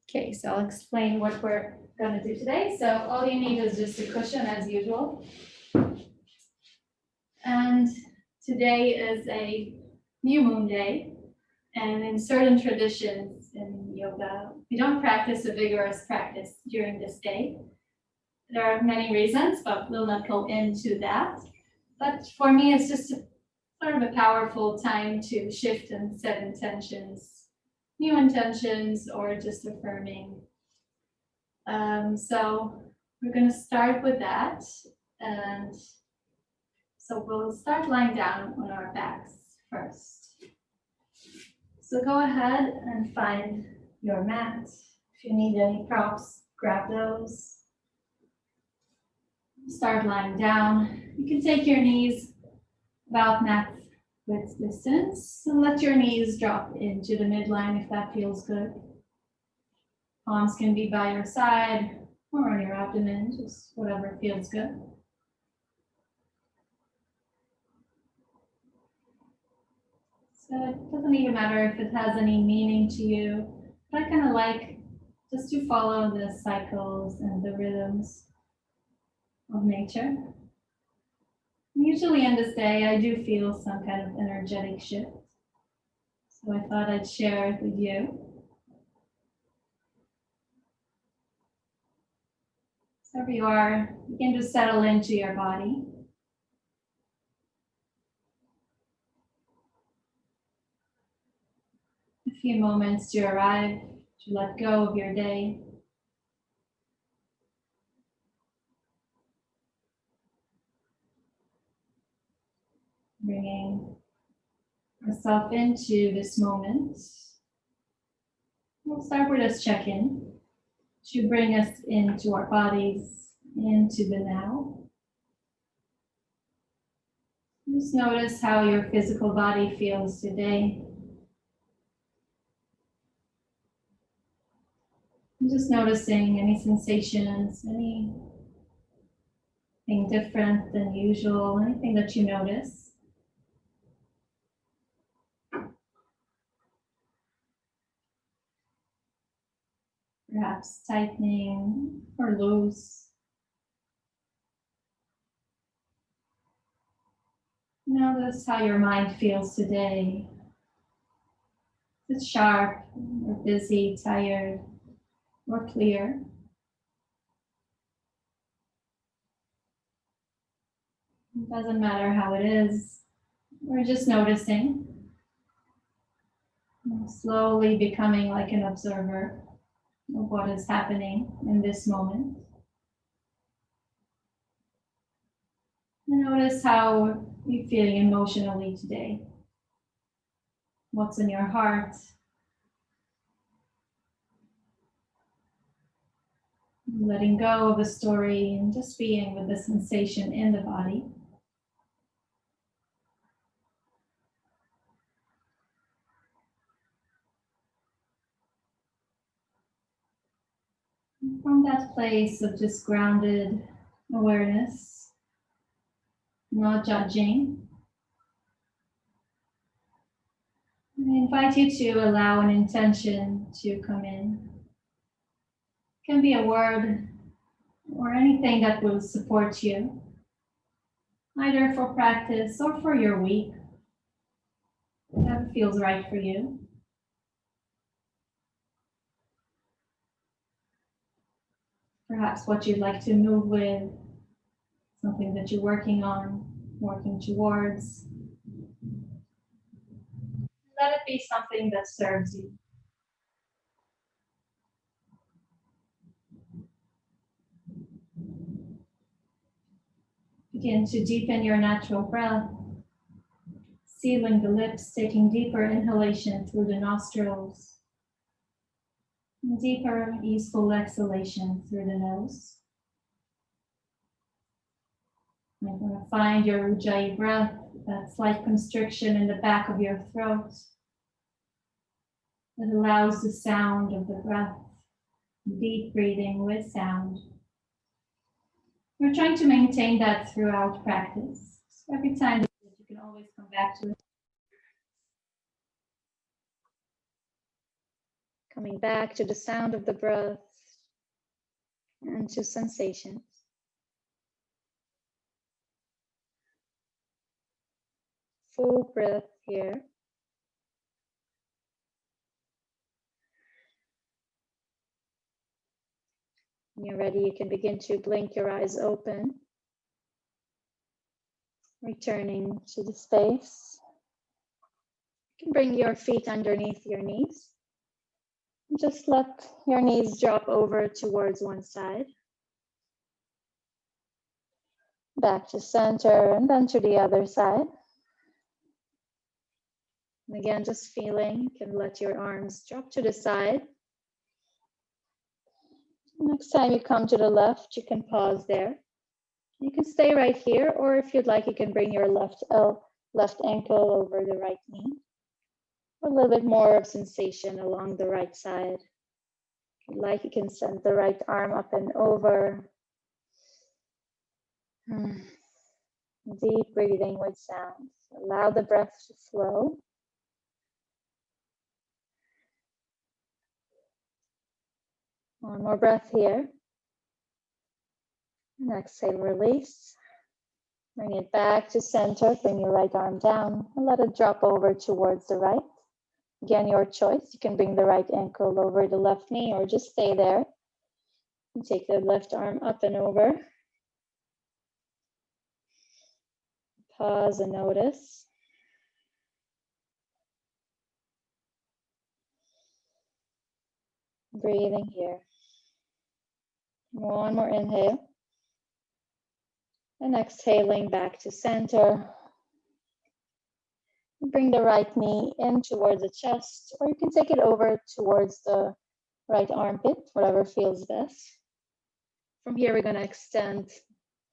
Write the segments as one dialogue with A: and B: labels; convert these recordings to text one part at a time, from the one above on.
A: Okay, so I'll explain what we're gonna do today. So all you need is just a cushion as usual. And today is a new moon day. And in certain traditions in yoga, we don't practice a vigorous practice during this day. There are many reasons, but we'll not go into that. But for me, it's just sort of a powerful time to shift and set intentions, new intentions, or just affirming. So we're going to start with that. And so we'll start lying down on our backs first. So go ahead and find your mat. If you need any props, grab those. Start lying down. You can take your knees about mat width distance and let your knees drop into the midline if that feels good. Palms can be by your side or on your abdomen, just whatever feels good. So it doesn't even matter if it has any meaning to you, but I kind of like just to follow the cycles and the rhythms of nature. Usually in this day, I do feel some kind of energetic shift. So I thought I'd share it with you. So wherever you are, begin to settle into your body. A few moments to arrive, to let go of your day. Bringing ourselves into this moment. We'll start with a check-in to bring us into our bodies, into the now. Just notice how your physical body feels today. And just noticing any sensations, anything different than usual, anything that you notice. Perhaps tightening or loose. Notice how your mind feels today. Is it sharp or busy, tired or clear? It doesn't matter how it is. We're just noticing. Slowly becoming like an observer of what is happening in this moment. And notice how you're feeling emotionally today. What's in your heart? Letting go of a story and just being with the sensation in the body. And from that place of just grounded awareness, not judging, I invite you to allow an intention to come in. It can be a word or anything that will support you, either for practice or for your week. Whatever feels right for you. Perhaps what you'd like to move with, something that you're working on, working towards. Let it be something that serves you. Begin to deepen your natural breath, sealing the lips, taking deeper inhalation through the nostrils, and deeper, easeful exhalation through the nose. You're going to find your Ujjayi breath, that slight constriction in the back of your throat that allows the sound of the breath, deep breathing with sound. We're trying to maintain that throughout practice. So every time you can always come back to it.
B: Coming back to the sound of the breath and to sensations. Full breath here. When you're ready, you can begin to blink your eyes open, returning to the space. You can bring your feet underneath your knees. Just let your knees drop over towards one side. Back to center and then to the other side. And again, just feeling, you can let your arms drop to the side. Next time you come to the left, you can pause there. You can stay right here, or if you'd like, you can bring your left ankle over the right knee. A little bit more of sensation along the right side. If you'd like, you can send the right arm up and over. Deep breathing with sounds. Allow the breath to flow. One more breath here. And exhale, release. Bring it back to center. Bring your right arm down and let it drop over towards the right. Again, your choice. You can bring the right ankle over the left knee or just stay there. And take the left arm up and over. Pause and notice. Breathing here. One more inhale. And exhaling back to center. Bring the right knee in towards the chest, or you can take it over towards the right armpit, whatever feels best. From here, we're going to extend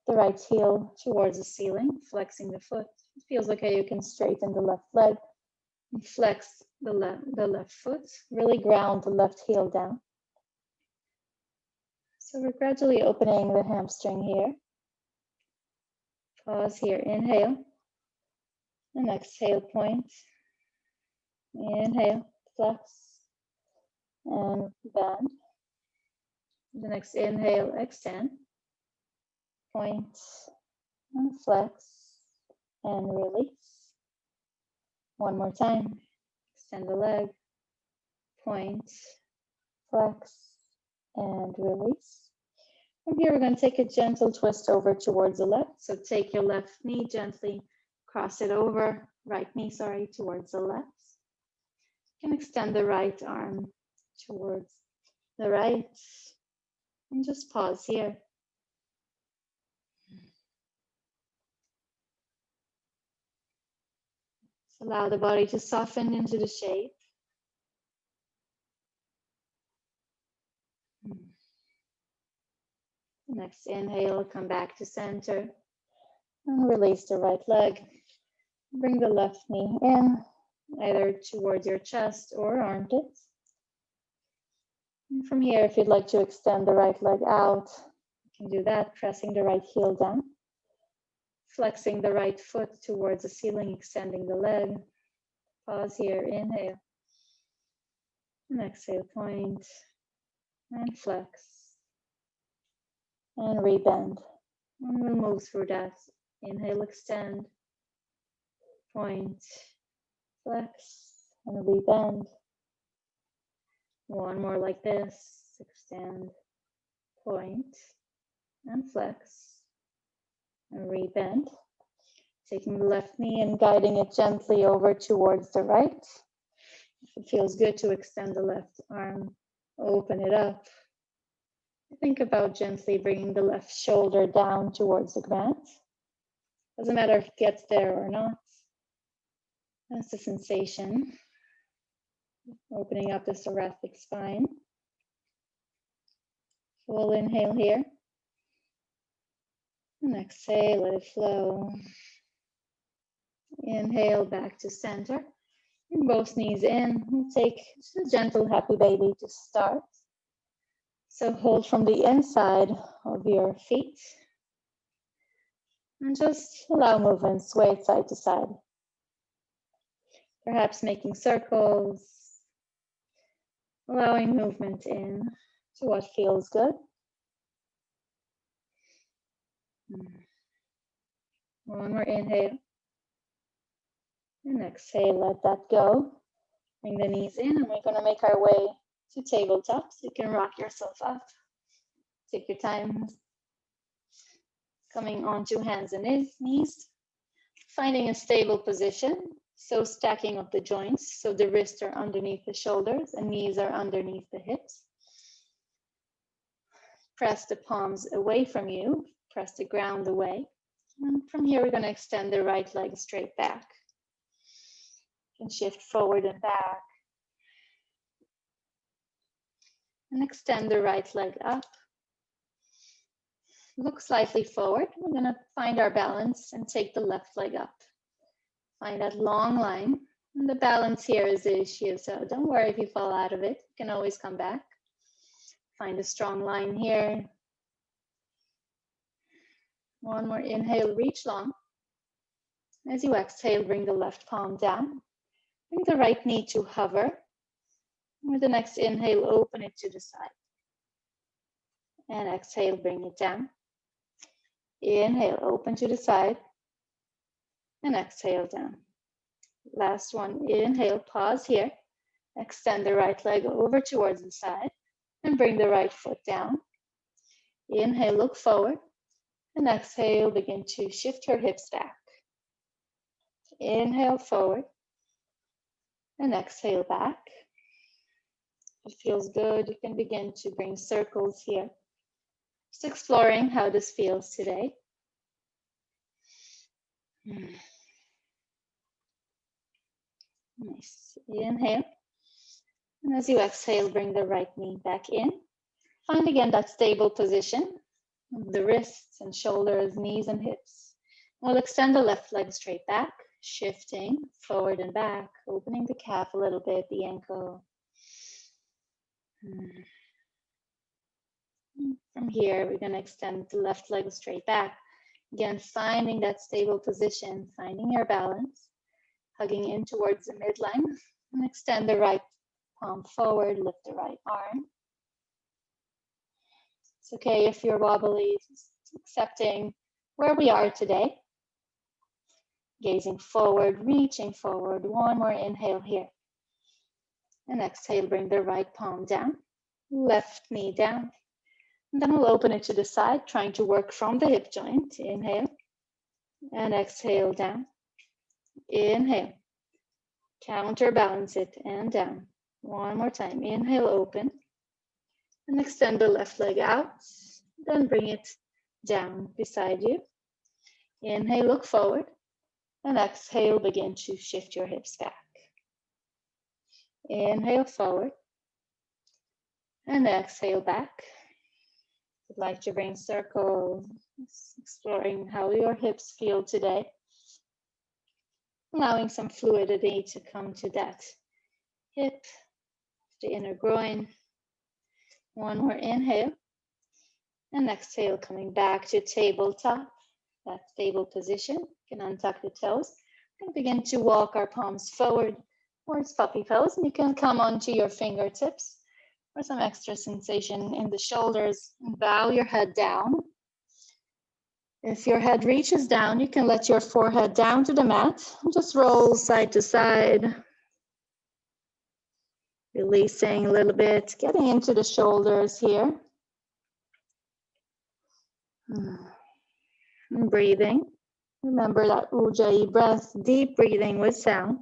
B: the right heel towards the ceiling, flexing the foot. If it feels okay, you can straighten the left leg and flex the left foot. Really ground the left heel down. So we're gradually opening the hamstring here. Pause here, inhale. And exhale, point. Inhale, flex and bend. The next inhale, extend, point, and flex, and release. One more time. Extend the leg, point, flex, and release. From here, we're going to take a gentle twist over towards the left. So take your left knee, gently cross it over, right knee, sorry, towards the left. You can extend the right arm towards the right. And just pause here. Just allow the body to soften into the shape. Next inhale, come back to center. And release the right leg. Bring the left knee in, either towards your chest or armpits. And from here, if you'd like to extend the right leg out, you can do that, pressing the right heel down. Flexing the right foot towards the ceiling, extending the leg. Pause here, inhale. And exhale, point. And flex. And rebend. And we'll move through that. Inhale, extend. Point. Flex. And rebend. One more like this. Extend. Point. And flex. And rebend. Taking the left knee and guiding it gently over towards the right. If it feels good to extend the left arm, open it up. Think about gently bringing the left shoulder down towards the ground. Doesn't matter if it gets there or not. That's the sensation. Opening up the thoracic spine. Full inhale here. And exhale, let it flow. Inhale back to center. Bring both knees in. We'll take a gentle happy baby to start. So hold from the inside of your feet. And just allow movement, sway side to side. Perhaps making circles. allowing movement in to what feels good. One more inhale. And exhale, let that go. Bring the knees in, and we're going to make our way to tabletop. So you can rock yourself up. Take your time coming onto hands and knees. Finding a stable position. So stacking up the joints. So the wrists are underneath the shoulders and knees are underneath the hips. Press the palms away from you. Press the ground away. And from here, we're going to extend the right leg straight back. You can shift forward and back. And extend the right leg up. Look slightly forward. We're going to find our balance and take the left leg up. Find that long line. And the balance here is the issue, so don't worry if you fall out of it. You can always come back. Find a strong line here. One more inhale, reach long. As you exhale, bring the left palm down. Bring the right knee to hover. With the next inhale, open it to the side. And exhale, bring it down. Inhale, open to the side. And exhale down. Last one, inhale, pause here. Extend the right leg over towards the side. And bring the right foot down. Inhale, look forward. And exhale, begin to shift your hips back. Inhale forward. And exhale back. If it feels good, you can begin to bring circles here. Just exploring how this feels today. Nice. Inhale. And as you exhale, bring the right knee back in. Find again that stable position of the wrists and shoulders, knees and hips. We'll extend the left leg straight back, shifting forward and back, opening the calf a little bit, the ankle. From here, we're going to extend the left leg straight back. Again, finding that stable position, finding your balance, hugging in towards the midline, and extend the right palm forward, lift the right arm. It's okay if you're wobbly, just accepting where we are today. Gazing forward, reaching forward. One more inhale here. And exhale, bring the right palm down, left knee down. And then we'll open it to the side, trying to work from the hip joint. Inhale and exhale down. Inhale, counterbalance it and down. One more time. Inhale, open. And extend the left leg out. Then bring it down beside you. Inhale, look forward. And exhale, begin to shift your hips back. Inhale, forward. And exhale back. I'd like to bring circles, exploring how your hips feel today. Allowing some fluidity to come to that hip, the inner groin. One more inhale. And exhale, coming back to tabletop, that stable position. You can untuck the toes and begin to walk our palms forward towards puppy pose. And you can come onto your fingertips for some extra sensation in the shoulders. And bow your head down. If your head reaches down, you can let your forehead down to the mat and just roll side to side. Releasing a little bit, getting into the shoulders here. And breathing. Remember that Ujjayi breath, deep breathing with sound.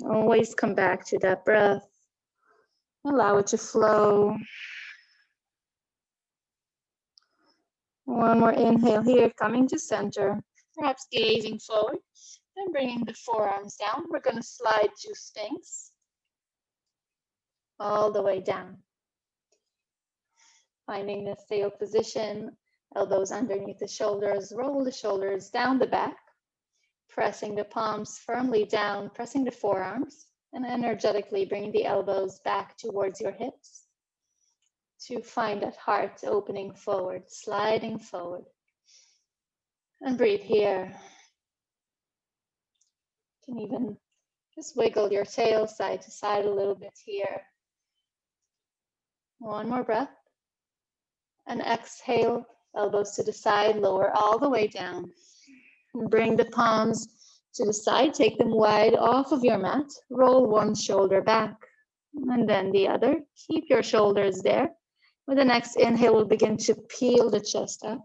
B: Always come back to that breath. Allow it to flow. One more inhale here, coming to center. Perhaps gazing forward. Then bringing the forearms down. We're going to slide to Sphinx. All the way down. Finding the stable position. Elbows underneath the shoulders. Roll the shoulders down the back. Pressing the palms firmly down. Pressing the forearms. And energetically bringing the elbows back towards your hips. To find that heart opening forward. Sliding forward. And breathe here. You can even Just wiggle your tail side to side a little bit here. One more breath. And exhale, elbows to the side, lower all the way down. And bring the palms to the side, take them wide off of your mat. Roll one shoulder back and then the other. Keep your shoulders there. With the next inhale, we'll begin to peel the chest up.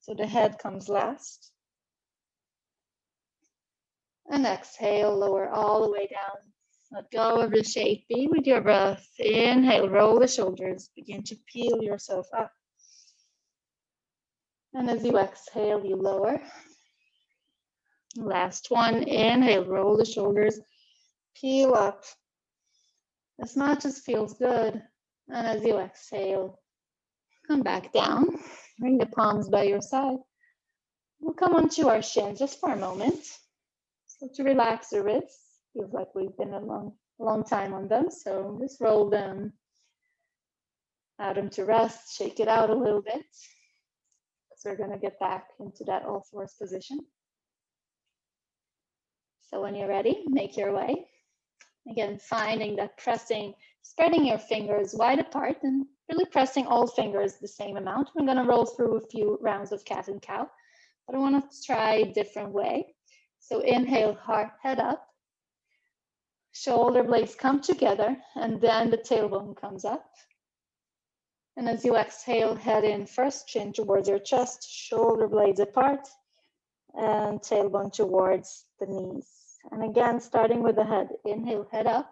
B: So the head comes last. And exhale, lower all the way down. Let go of the shape. Be with your breath. Inhale, roll the shoulders. Begin to peel yourself up. And as you exhale, you lower. Last one. Inhale, roll the shoulders. Peel up as much as feels good. And as you exhale, come back down. Bring the palms by your side. We'll come onto our shins just for a moment. So to relax the wrists. Feels like we've been a long time on them. So just roll them. Allow them to rest. Shake it out a little bit. Because we're going to get back into that all fours position. So when you're ready, make your way. Again, finding that pressing, spreading your fingers wide apart and really pressing all fingers the same amount. We're going to roll through a few rounds of cat and cow, but I want to try a different way. So inhale, heart, head up. Shoulder blades come together and then the tailbone comes up. And as you exhale, head in first, chin towards your chest, shoulder blades apart, and tailbone towards the knees. And again, starting with the head, inhale, head up,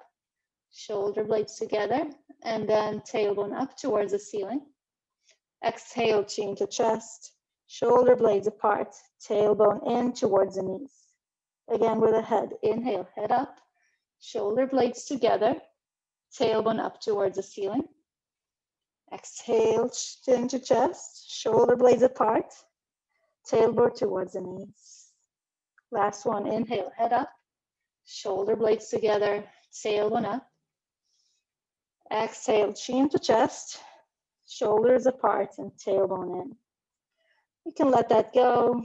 B: shoulder blades together, and then tailbone up towards the ceiling. Exhale, chin to chest, shoulder blades apart, tailbone in towards the knees. Again with the head, inhale, head up, shoulder blades together, tailbone up towards the ceiling. Exhale, chin to chest, shoulder blades apart, tailbone towards the knees. Last one, inhale, head up, shoulder blades together, tailbone up. Exhale, chin to chest, shoulders apart and tailbone in. You can let that go.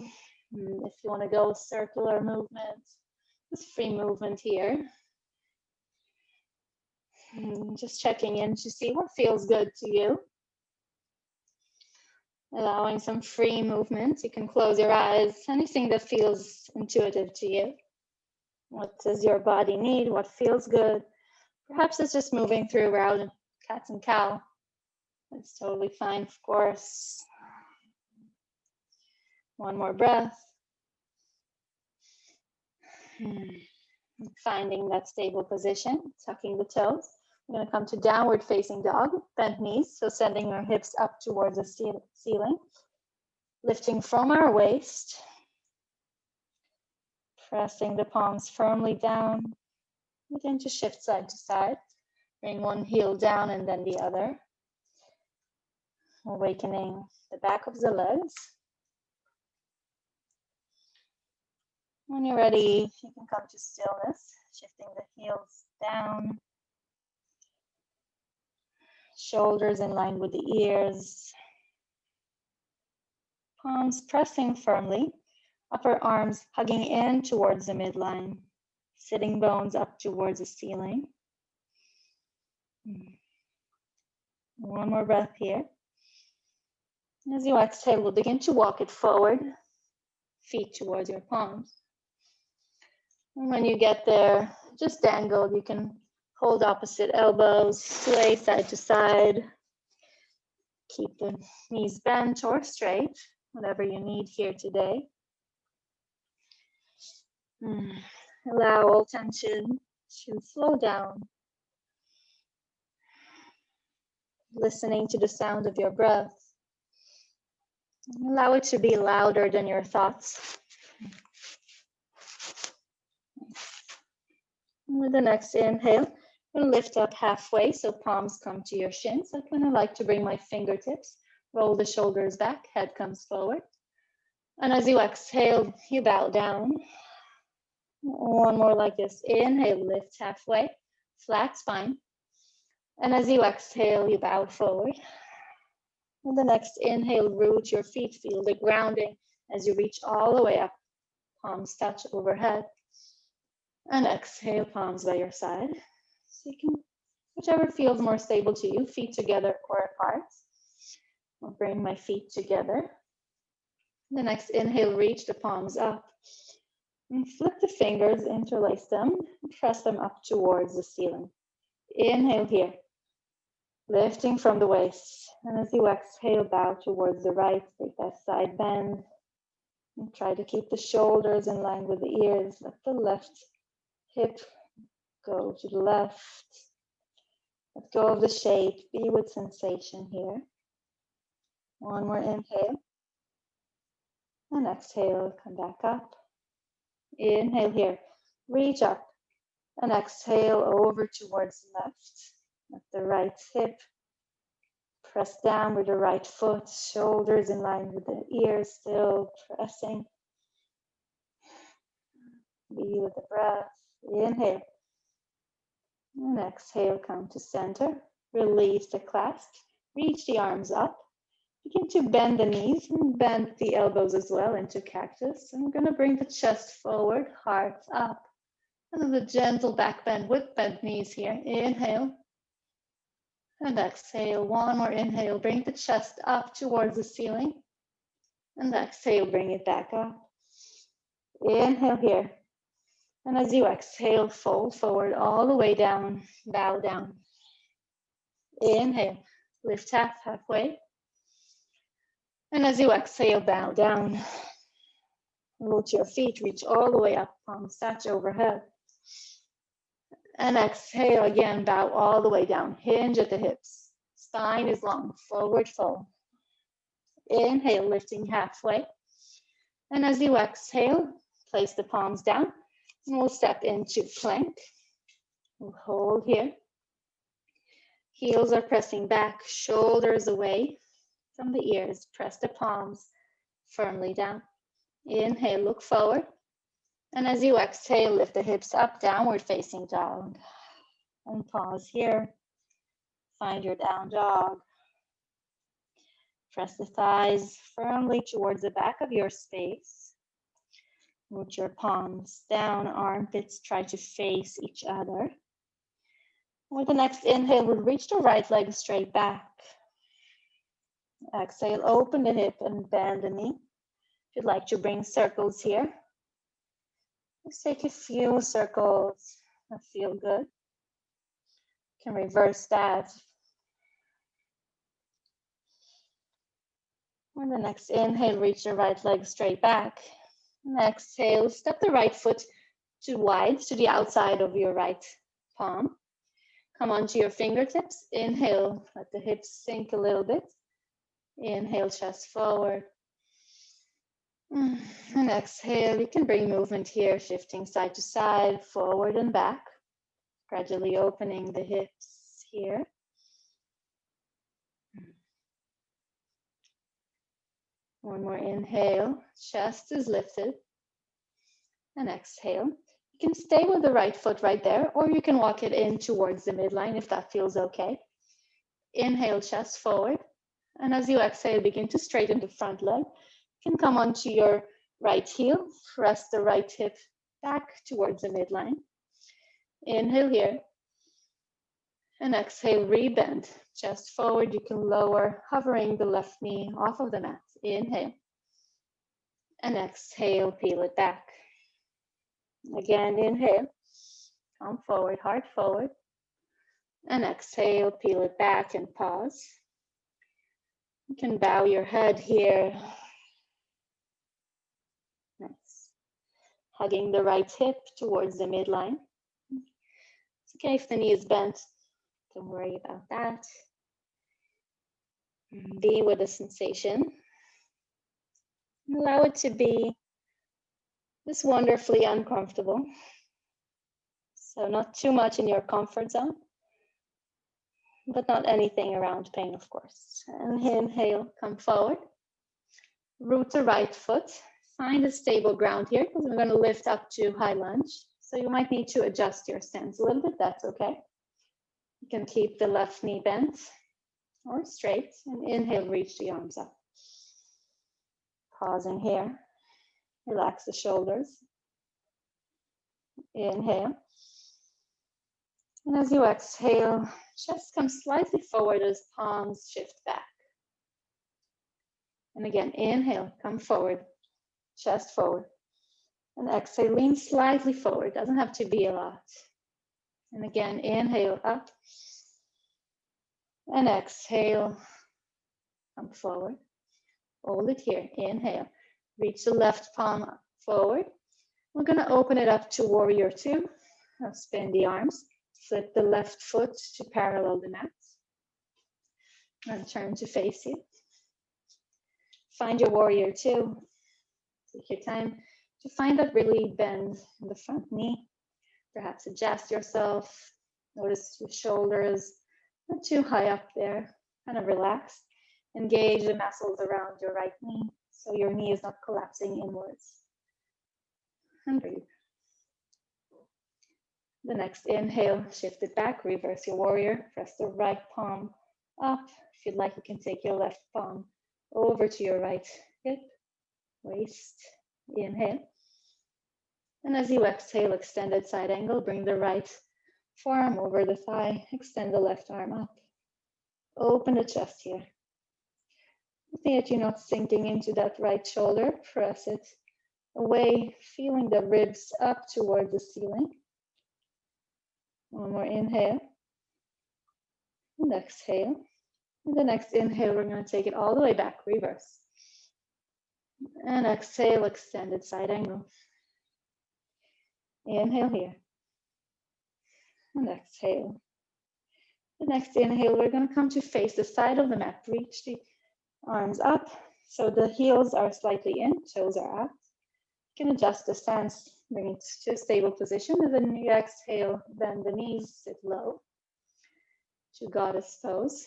B: If you want to go circular movement, just free movement here. Just checking in to see what feels good to you. Allowing some free movement. You can close your eyes, anything that feels intuitive to you. What does your body need? What feels good? Perhaps it's just moving through around cat and cow. That's totally fine, of course. One more breath. Finding that stable position, tucking the toes. We're going to come to downward facing dog, bent knees, so sending our hips up towards the ceiling. Lifting from our waist. Pressing the palms firmly down. Begin to shift side to side. Bring one heel down and then the other. Awakening the back of the legs. When you're ready, you can come to stillness, shifting the heels down. Shoulders in line with the ears. Palms pressing firmly. Upper arms hugging in towards the midline. Sitting bones up towards the ceiling. One more breath here. As you exhale, we'll begin to walk it forward. Feet towards your palms. And when you get there, just dangle. You can hold opposite elbows, sway side to side. Keep the knees bent or straight, whatever you need here today. Allow all tension to flow down. Listening to the sound of your breath. Allow it to be louder than your thoughts. With the next inhale, we'll lift up halfway, so palms come to your shins. I kind of like to bring my fingertips, roll the shoulders back, head comes forward. And as you exhale, you bow down. One more like this. Inhale, lift halfway, flat spine. And as you exhale, you bow forward. With the next inhale, root your feet, feel the grounding as you reach all the way up. Palms touch overhead. And exhale, palms by your side. So you can, whichever feels more stable to you, feet together or apart. I'll bring my feet together. The next inhale, reach the palms up. And flip the fingers, interlace them, and press them up towards the ceiling. Inhale here, lifting from the waist. And as you exhale, bow towards the right, take that side bend. And try to keep the shoulders in line with the ears. Let the left hip go to the left. Let go of the shape, be with sensation here. One more inhale. And exhale, come back up. Inhale here, reach up. And exhale over towards the left. Let the right hip press down with the right foot, shoulders in line with the ears, still pressing. Be with the breath. Inhale. And exhale, come to center. Release the clasp. Reach the arms up. Begin to bend the knees and bend the elbows as well into cactus. I'm going to bring the chest forward, heart up. And a gentle back bend with bent knees here. Inhale. And exhale. One more inhale. Bring the chest up towards the ceiling. And exhale, bring it back up. Inhale here. And as you exhale, fold forward all the way down, bow down. Inhale, lift halfway. And as you exhale, bow down. Root your feet, reach all the way up, palms touch overhead. And exhale again, bow all the way down, hinge at the hips. Spine is long, forward fold. Inhale, lifting halfway. And as you exhale, place the palms down. And we'll step into plank. We'll hold here. Heels are pressing back, shoulders away from the ears. Press the palms firmly down. Inhale, look forward. And as you exhale, lift the hips up, downward facing dog. And pause here. Find your down dog. Press the thighs firmly towards the back of your space. Root your palms down, armpits try to face each other. With the next inhale, we'll reach the right leg straight back. Exhale, open the hip and bend the knee. If you'd like to bring circles here, let's take a few circles that feel good. You can reverse that. On the next inhale, reach the right leg straight back. And exhale, step the right foot to wide to the outside of your right palm. Come onto your fingertips. Inhale, let the hips sink a little bit. Inhale, chest forward. And exhale, you can bring movement here, shifting side to side, forward and back. Gradually opening the hips here. One more inhale, chest is lifted. And exhale. You can stay with the right foot right there, or you can walk it in towards the midline if that feels okay. Inhale, chest forward. And as you exhale, begin to straighten the front leg. You can come onto your right heel, press the right hip back towards the midline. Inhale here. And exhale, rebend. Chest forward, you can lower, hovering the left knee off of the mat. Inhale. And exhale, peel it back. Again, inhale. Come forward, heart forward. And exhale, peel it back and pause. You can bow your head here. Nice. Hugging the right hip towards the midline. It's okay if the knee is bent. Don't worry about that. Be with the sensation. Allow it to be just wonderfully uncomfortable. So not too much in your comfort zone, but not anything around pain, of course. And inhale, come forward. Root the right foot. Find a stable ground here because we're going to lift up to high lunge. So you might need to adjust your stance a little bit. That's okay. You can keep the left knee bent or straight. And inhale, reach the arms up. Pausing here. Relax the shoulders. Inhale. And as you exhale, chest comes slightly forward as palms shift back. And again, inhale, come forward, chest forward. And exhale, lean slightly forward, doesn't have to be a lot. And again, inhale up. And exhale, come forward. Hold it here, inhale. Reach the left palm forward. We're gonna open it up to warrior two. I'll spin the arms. Flip the left foot to parallel the mat. And turn to face you. Find your warrior two. Take your time to find that really bend in the front knee. Perhaps adjust yourself. Notice your shoulders not too high up there. Kind of relax. Engage the muscles around your right knee so your knee is not collapsing inwards. And breathe. The next inhale, shift it back, reverse your warrior. Press the right palm up. If you'd like, you can take your left palm over to your right hip, waist. Inhale. And as you exhale, extended side angle, bring the right forearm over the thigh, extend the left arm up. Open the chest here. See that you're not sinking into that right shoulder. Press it away, feeling the ribs up towards the ceiling. One more inhale. And exhale. And the next inhale, we're going to take it all the way back, reverse. And exhale, extended side angle. Inhale here. And exhale. The next inhale, we're going to come to face the side of the mat. Reach the arms up so the heels are slightly in, toes are out. You can adjust the stance, bring it to a stable position, and then you exhale, bend the knees, sit low to goddess pose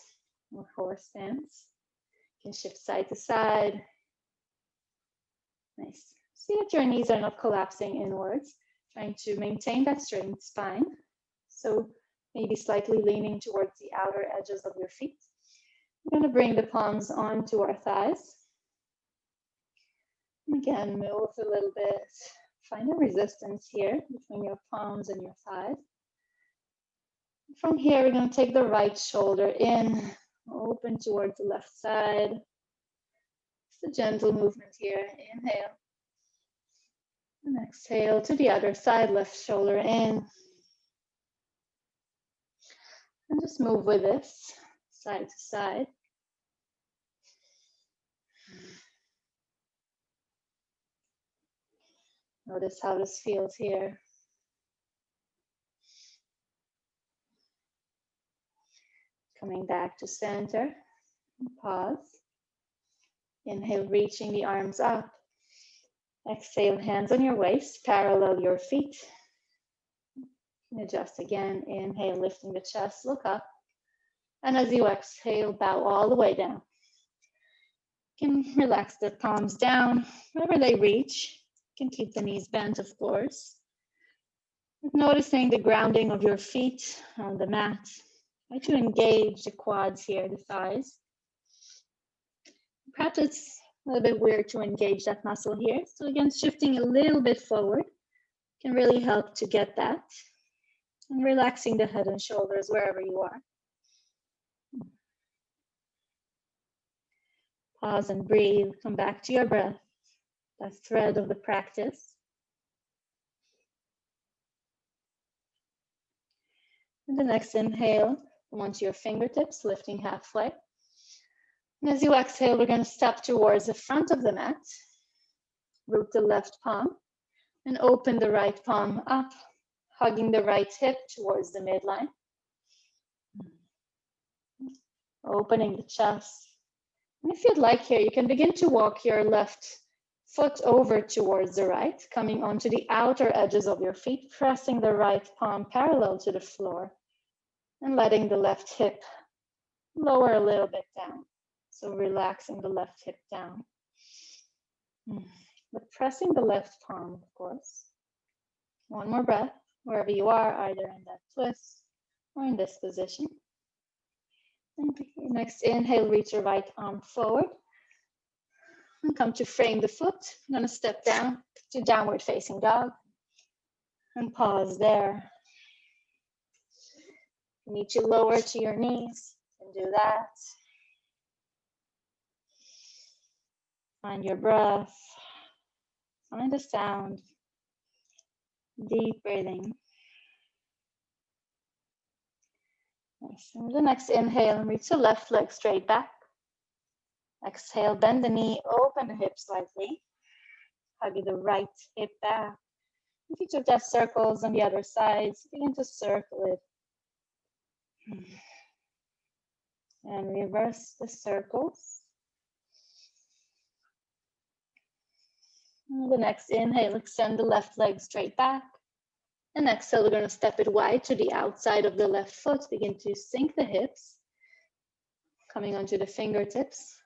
B: or horse stance. You can shift side to side. Nice. See that your knees are not collapsing inwards, trying to maintain that straight spine. So maybe slightly leaning towards the outer edges of your feet. We're going to bring the palms onto our thighs. Again, move a little bit. Find a resistance here between your palms and your thighs. From here, we're going to take the right shoulder in, open towards the left side. It's a gentle movement here. Inhale. And exhale to the other side, left shoulder in. And just move with this, side to side. Notice how this feels here. Coming back to center. Pause. Inhale, reaching the arms up. Exhale, hands on your waist, parallel your feet. And adjust again. Inhale, lifting the chest, look up. And as you exhale, bow all the way down. You can relax the palms down wherever they reach. You can keep the knees bent, of course. Noticing the grounding of your feet on the mat. Try to engage the quads here, the thighs. Perhaps it's a little bit weird to engage that muscle here. So again, shifting a little bit forward can really help to get that. And relaxing the head and shoulders wherever you are. Pause and breathe. Come back to your breath, that thread of the practice. And the next inhale, come onto your fingertips, lifting halfway. And as you exhale, we're going to step towards the front of the mat. Root the left palm and open the right palm up, hugging the right hip towards the midline. Opening the chest. And if you'd like here, you can begin to walk your left foot over towards the right, coming onto the outer edges of your feet, pressing the right palm parallel to the floor and letting the left hip lower a little bit down. So relaxing the left hip down. But pressing the left palm, of course. One more breath, wherever you are, either in that twist or in this position. And next inhale, reach your right arm forward. And come to frame the foot. I'm going to step down to downward facing dog. And pause there. You need to lower to your knees and do that. Find your breath. Find the sound. Deep breathing. Nice. And the next inhale, reach the left leg straight back. Exhale, bend the knee, open the hip slightly. Hug the right hip back. If you took that circles on the other sides, begin to circle it. And reverse the circles. And the next inhale, extend the left leg straight back. And exhale, we're going to step it wide to the outside of the left foot. Begin to sink the hips, coming onto the fingertips,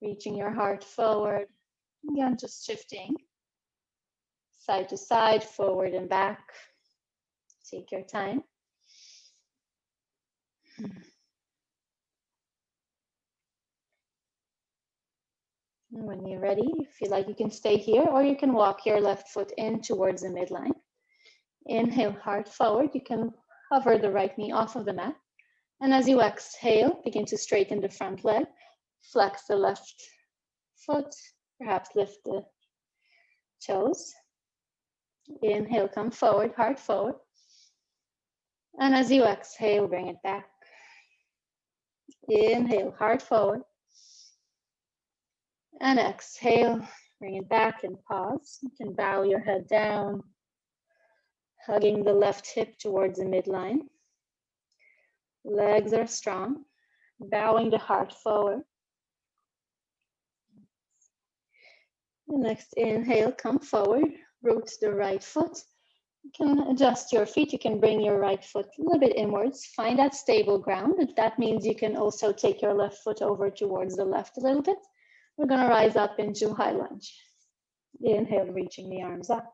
B: reaching your heart forward. Again, just shifting side to side, forward and back. Take your time. And when you're ready, you feel like you can stay here, or you can walk your left foot in towards the midline. Inhale, heart forward. You can hover the right knee off of the mat. And as you exhale, begin to straighten the front leg. Flex the left foot, perhaps lift the toes. Inhale, come forward, heart forward. And as you exhale, bring it back. Inhale, heart forward. And exhale, bring it back and pause. You can bow your head down, hugging the left hip towards the midline. Legs are strong, bowing the heart forward. The next inhale, come forward, root the right foot. You can adjust your feet. You can bring your right foot a little bit inwards. Find that stable ground. If that means you can also take your left foot over towards the left a little bit. We're going to rise up into high lunge. Inhale, reaching the arms up.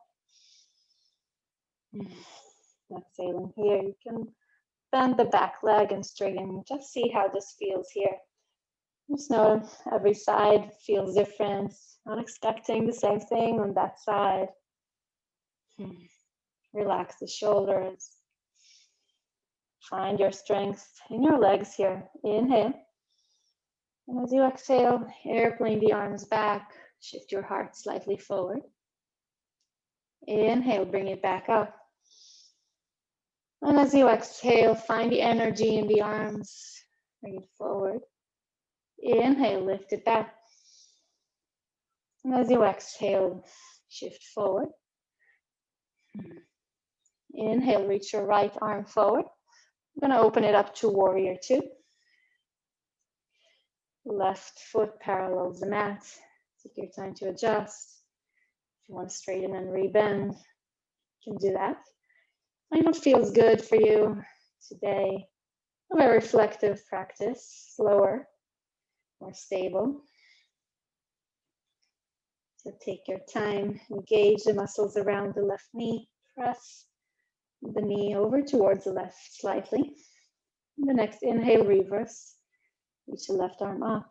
B: Exhaling here. You can bend the back leg and straighten. Just see how this feels here. Just know every side feels different. Not expecting the same thing on that side. Relax the shoulders. Find your strength in your legs here. Inhale. And as you exhale, airplane the arms back. Shift your heart slightly forward. Inhale, bring it back up. And as you exhale, find the energy in the arms. Bring it forward. Inhale, lift it back. And as you exhale, shift forward. Inhale, reach your right arm forward. I'm going to open it up to warrior two. Left foot parallels the mat. Take your time to adjust. If you want to straighten and rebend, you can do that. Find what feels good for you today. A very reflective practice, slower, more stable. So take your time, engage the muscles around the left knee, press the knee over towards the left slightly. And the next inhale, reverse. Reach the left arm up.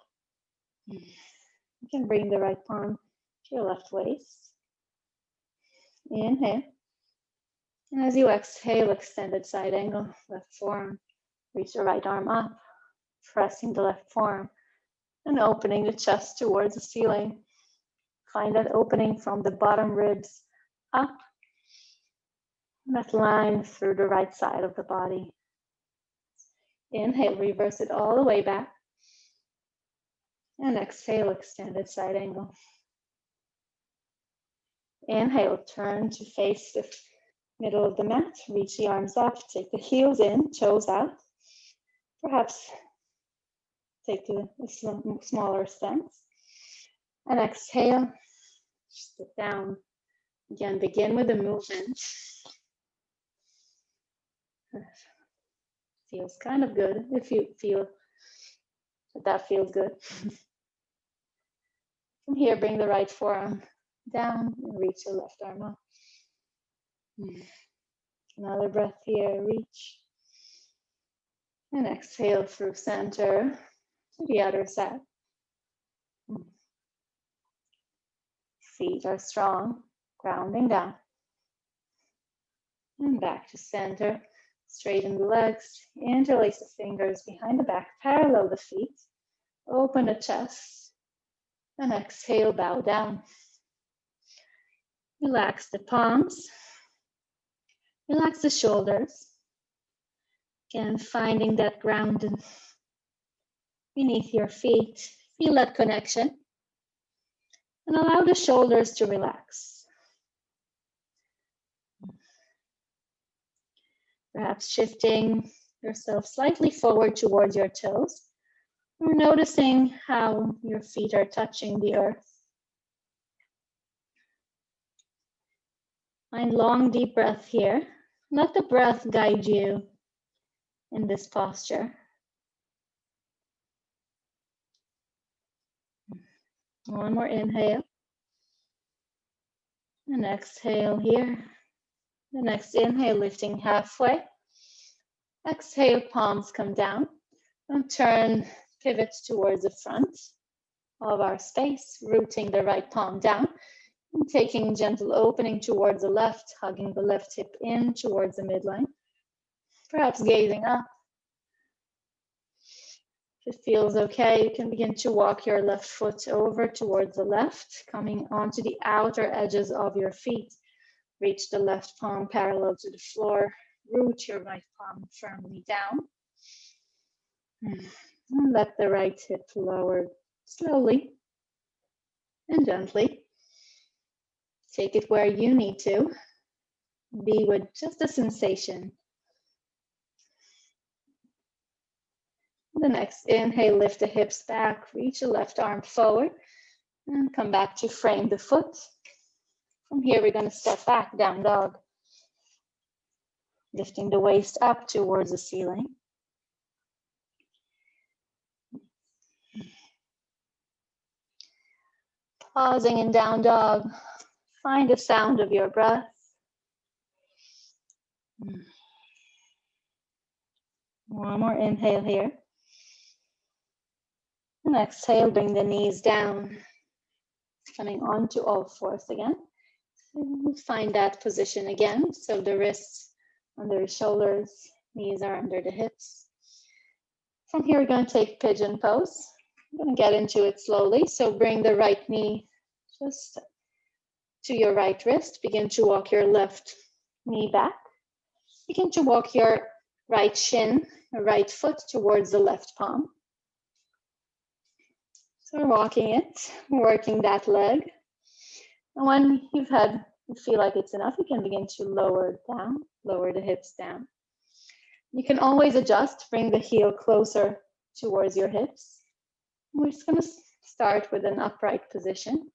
B: You can bring the right palm to your left waist. Inhale. And as you exhale, extended side angle, left forearm. Reach the right arm up, pressing the left forearm and opening the chest towards the ceiling. Find that opening from the bottom ribs up. That line through the right side of the body. Inhale, reverse it all the way back. And exhale, extended side angle. Inhale, turn to face the middle of the mat. Reach the arms up, take the heels in, toes out. Perhaps take a smaller stance. And exhale, sit down. Again, begin with the movement. Feels kind of good if you feel that feels good. From here, bring the right forearm down and reach your left arm up. Another breath here, reach. And exhale through center to the other side. Feet are strong, grounding down. and back to center. Straighten the legs, interlace the fingers behind the back, parallel the feet, open the chest, and exhale, bow down. Relax the palms, relax the shoulders. Again, finding that ground beneath your feet. Feel that connection. And allow the shoulders to relax. Perhaps shifting yourself slightly forward towards your toes. Or noticing how your feet are touching the earth. Find long, deep breath here. Let the breath guide you in this posture. One more inhale. And exhale here. The next inhale, lifting halfway. Exhale, palms come down. And turn, pivot towards the front of our space, rooting the right palm down. And taking gentle opening towards the left, hugging the left hip in towards the midline. Perhaps gazing up. If it feels okay, you can begin to walk your left foot over towards the left, coming onto the outer edges of your feet. Reach the left palm parallel to the floor. Root your right palm firmly down. And let the right hip lower slowly and gently. Take it where you need to. Be with just the sensation. The next inhale, lift the hips back, reach the left arm forward, and come back to frame the foot. From here, we're going to step back, down dog. Lifting the waist up towards the ceiling. Pausing in down dog. Find the sound of your breath. One more inhale here. And exhale, bring the knees down. Coming onto all fours again. Find that position again. So the wrists under the shoulders, knees are under the hips. From here, we're going to take pigeon pose. I'm going to get into it slowly. So bring the right knee just to your right wrist. Begin to walk your left knee back. Begin to walk your right shin, right foot towards the left palm. So we're walking it, working that leg. And when you feel like it's enough, you can begin to lower it down, lower the hips down. You can always adjust, bring the heel closer towards your hips. We're just going to start with an upright position.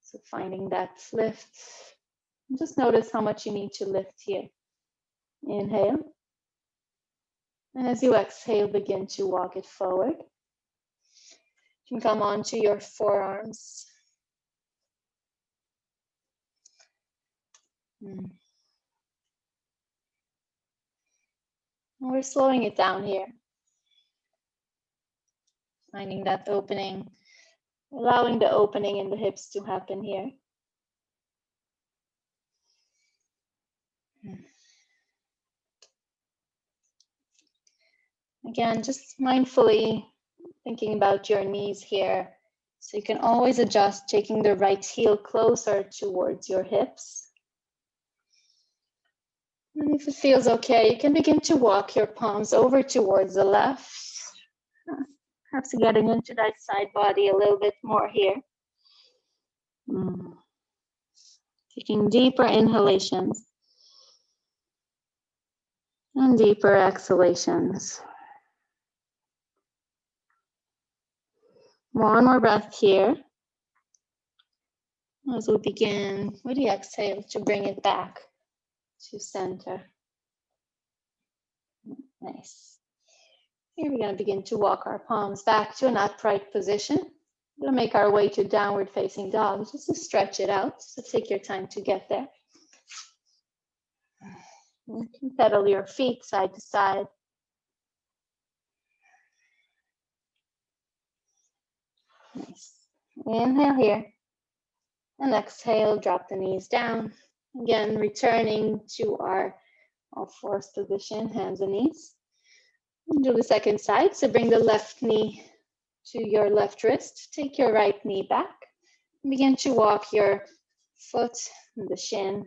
B: So finding that lift. Just notice how much you need to lift here. Inhale. And as you exhale, begin to walk it forward. You can come onto your forearms. We're slowing it down here. Finding that opening, allowing the opening in the hips to happen here. Again, just mindfully thinking about your knees here. So you can always adjust, taking the right heel closer towards your hips. And if it feels okay, you can begin to walk your palms over towards the left. Perhaps getting into that side body a little bit more here. Taking deeper inhalations and deeper exhalations. One more breath here. As we begin with the exhale to bring it back to center. Nice. Here we're going to begin to walk our palms back to an upright position. We're going to make our way to downward facing dog just to stretch it out. So take your time to get there. You can pedal your feet side to side. Nice. Inhale here. And exhale, drop the knees down. Again, returning to our all fours position, hands and knees. Do the second side. So bring the left knee to your left wrist. Take your right knee back. Begin to walk your foot and the shin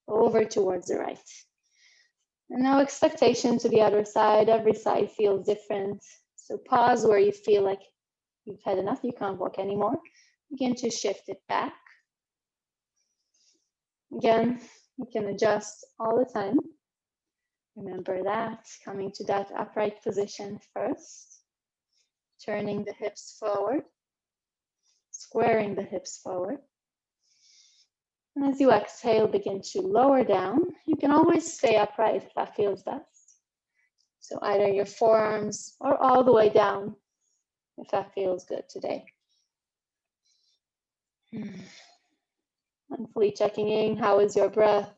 B: over towards the right. And no expectation to the other side. Every side feels different. So pause where you feel like you've had enough, you can't walk anymore. Begin to shift it back. Again, you can adjust all the time. Remember that, coming to that upright position first, turning the hips forward, squaring the hips forward. And as you exhale, begin to lower down. You can always stay upright if that feels best. So either your forearms or all the way down, if that feels good today. Mindfully checking in, how is your breath?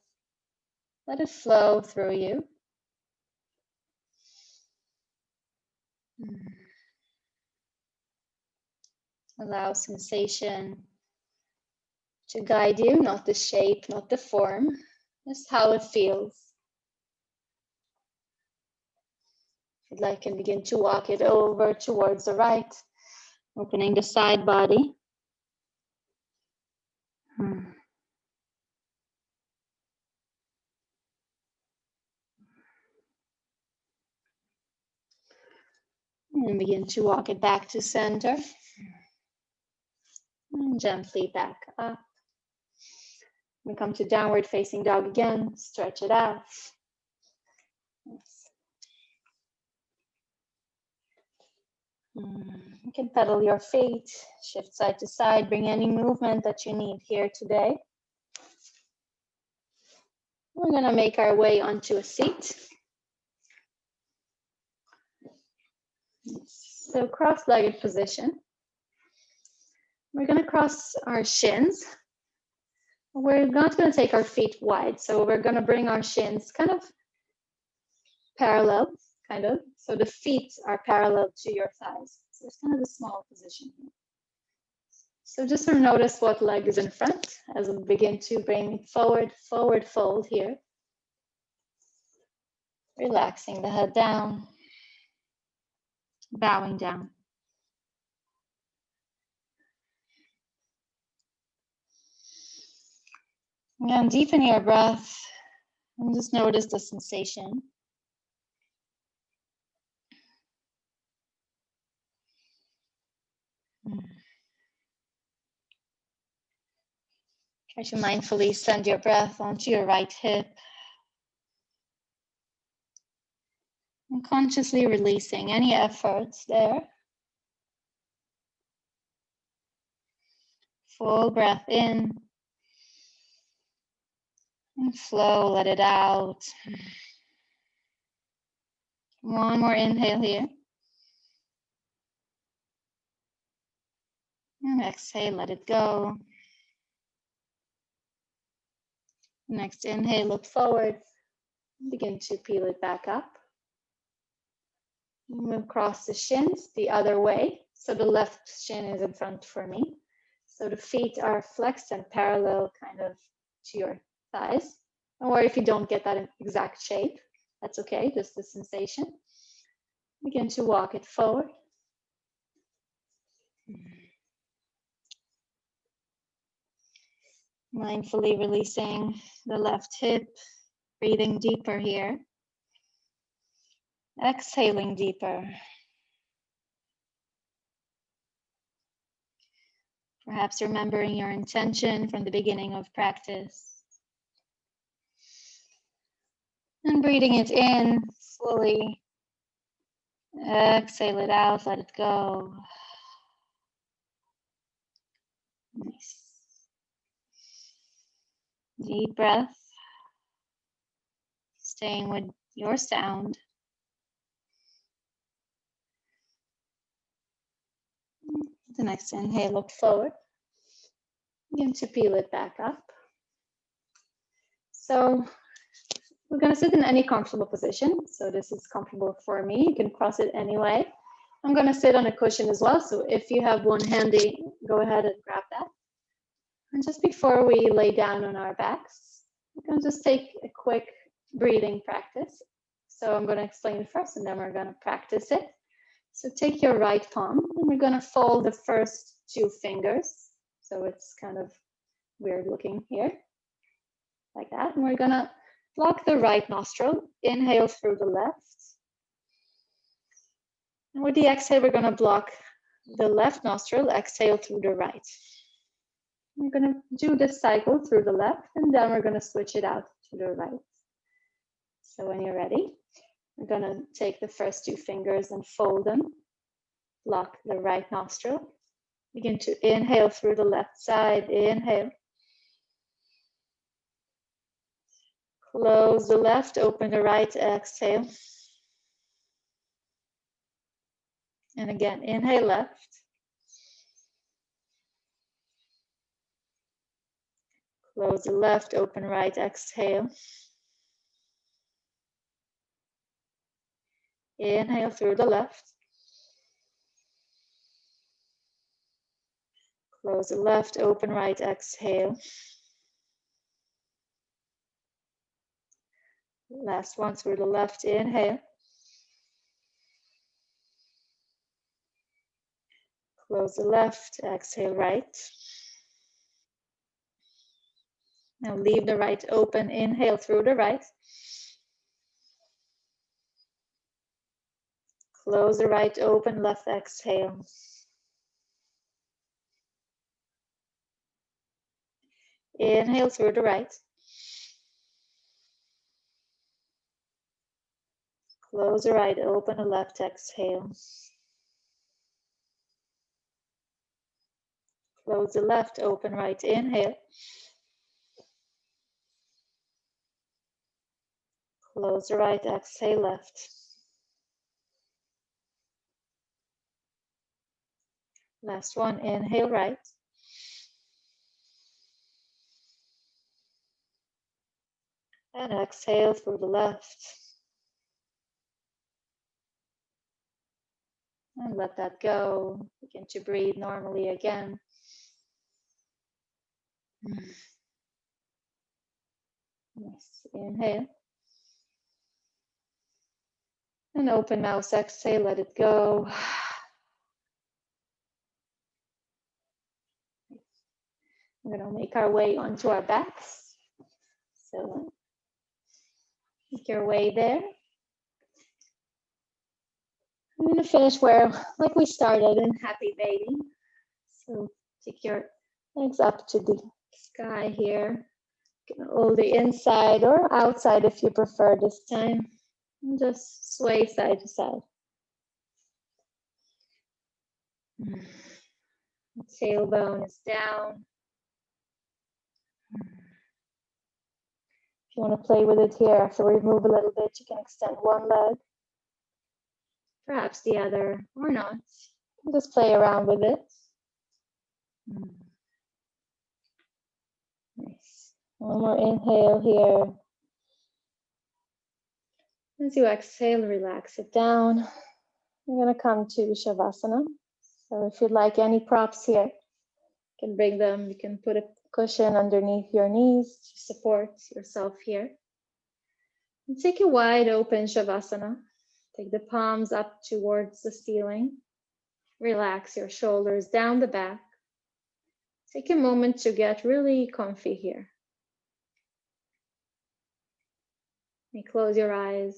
B: Let it flow through you. Allow sensation to guide you, not the shape, not the form, just how it feels. If you'd like, and begin to walk it over towards the right, opening the side body. And begin to walk it back to center. And gently back up. We come to downward facing dog again. Stretch it out. You can pedal your feet, shift side to side, bring any movement that you need here today. We're going to make our way onto a seat. So cross-legged position. We're going to cross our shins. We're not going to take our feet wide, so we're going to bring our shins kind of parallel, so the feet are parallel to your thighs. So it's kind of a small position here. So just sort of notice what leg is in front as we begin to bring forward fold here. Relaxing the head down, bowing down. And deepen your breath and just notice the sensation. Try to mindfully send your breath onto your right hip. And consciously releasing any efforts there. Full breath in. And flow, let it out. One more inhale here. And exhale, let it go. Next inhale, look forward. Begin to peel it back up. Move across the shins the other way. So the left shin is in front for me. So the feet are flexed and parallel kind of to your thighs. Or if you don't get that exact shape, that's okay, just the sensation. Begin to walk it forward. Mindfully releasing the left hip, breathing deeper here. Exhaling deeper. Perhaps remembering your intention from the beginning of practice. And breathing it in fully. Exhale it out, let it go. Nice. Deep breath. Staying with your sound. The next inhale, look forward. Begin to peel it back up. So we're going to sit in any comfortable position. So this is comfortable for me. You can cross it anyway. I'm going to sit on a cushion as well. So if you have one handy, go ahead and grab that. And just before we lay down on our backs, we're going to just take a quick breathing practice. So I'm going to explain it first and then we're going to practice it. So take your right palm and we're going to fold the first 2 fingers. So it's kind of weird looking here, like that. And we're going to block the right nostril, inhale through the left. And with the exhale, we're going to block the left nostril, exhale through the right. We're going to do this cycle through the left, and then we're going to switch it out to the right. So when you're ready, we're going to take the first 2 fingers and fold them, block the right nostril. Begin to inhale through the left side, inhale. Close the left, open the right, exhale. And again, inhale left. Close the left, open right, exhale. Inhale through the left. Close the left, open right, exhale. Last one through the left, inhale. Close the left, exhale right. Now leave the right open, inhale through the right. Close the right open, left exhale. Inhale through the right. Close the right open, the left exhale. Close the left open, right inhale. Close the right, exhale left. Last one, inhale right. And exhale through the left. And let that go. Begin to breathe normally again. Nice. Inhale. And open mouth, exhale, let it go. We're going to make our way onto our backs. So make your way there. I'm going to finish like we started in Happy Baby. So take your legs up to the sky here. You can hold the inside or outside if you prefer this time. And just sway side to side. The tailbone is down. If you want to play with it here, after we move a little bit, you can extend one leg, perhaps the other, or not. Just play around with it. Nice. One more inhale here. As you exhale, relax it down. We're going to come to Shavasana. So if you'd like any props here, you can bring them. You can put a cushion underneath your knees to support yourself here. And take a wide open Shavasana. Take the palms up towards the ceiling. Relax your shoulders down the back. Take a moment to get really comfy here. You close your eyes.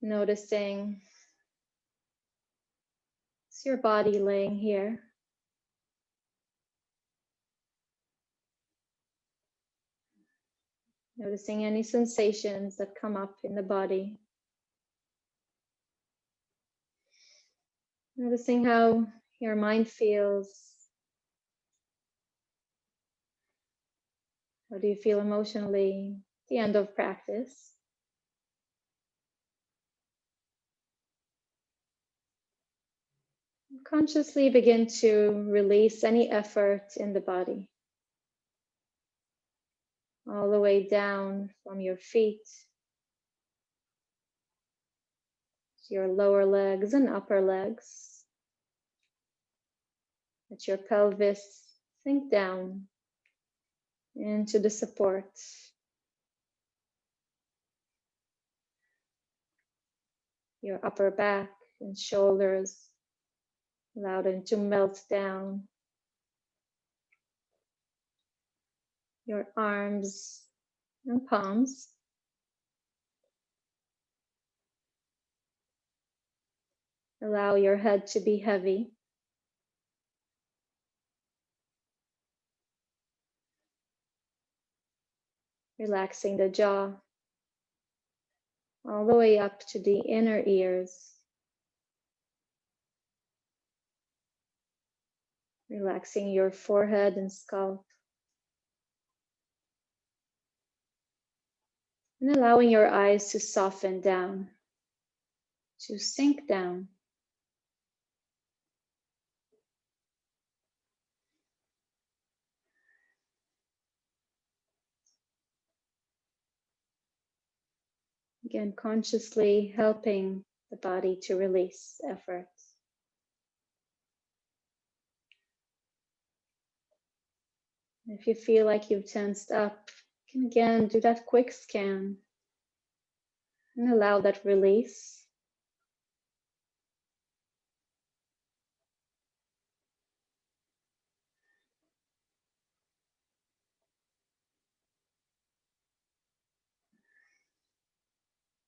B: Noticing it's your body laying here. Noticing any sensations that come up in the body. Noticing how your mind feels. How do you feel emotionally at the end of practice? Consciously begin to release any effort in the body. All the way down from your feet your lower legs and upper legs. Let your pelvis sink down into the support. Your upper back and shoulders, allow them to melt down. Your arms and palms. Allow your head to be heavy. Relaxing the jaw all the way up to the inner ears. Relaxing your forehead and scalp. And allowing your eyes to soften down, to sink down. Again, consciously helping the body to release effort. If you feel like you've tensed up, you can again do that quick scan and allow that release.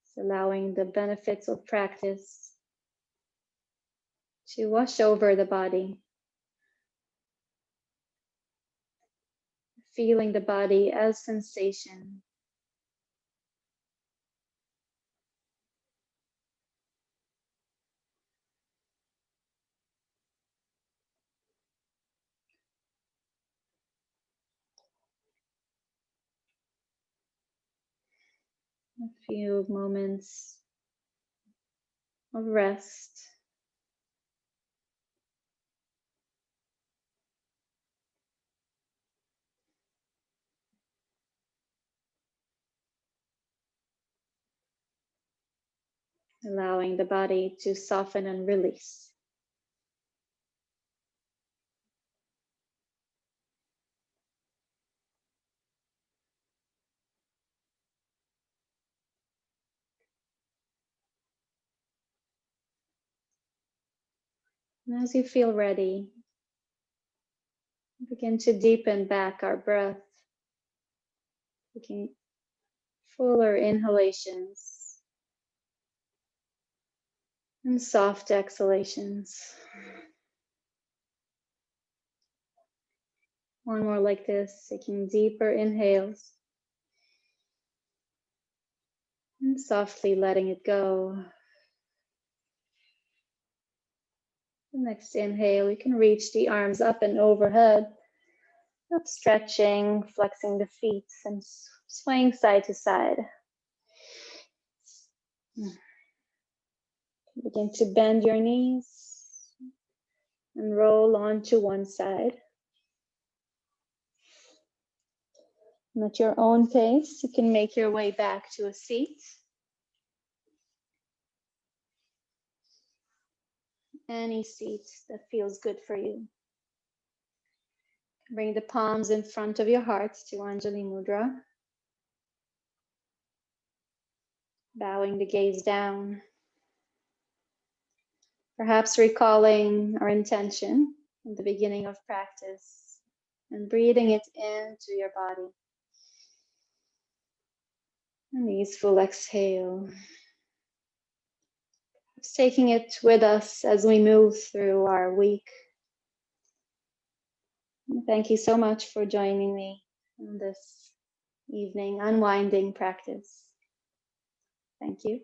B: It's allowing the benefits of practice to wash over the body. Feeling the body as sensation. A few moments of rest. Allowing the body to soften and release. And as you feel ready, begin to deepen back our breath, taking fuller inhalations and soft exhalations. One more like this, taking deeper inhales and softly letting it go. The next inhale, you can reach the arms up and overhead, up stretching, flexing the feet and swaying side to side. Begin to bend your knees and roll onto one side. And at your own pace, you can make your way back to a seat. Any seat that feels good for you. Bring the palms in front of your heart to Anjali Mudra. Bowing the gaze down. Perhaps recalling our intention at the beginning of practice and breathing it into your body. An easeful exhale. Just taking it with us as we move through our week. Thank you so much for joining me in this evening unwinding practice. Thank you.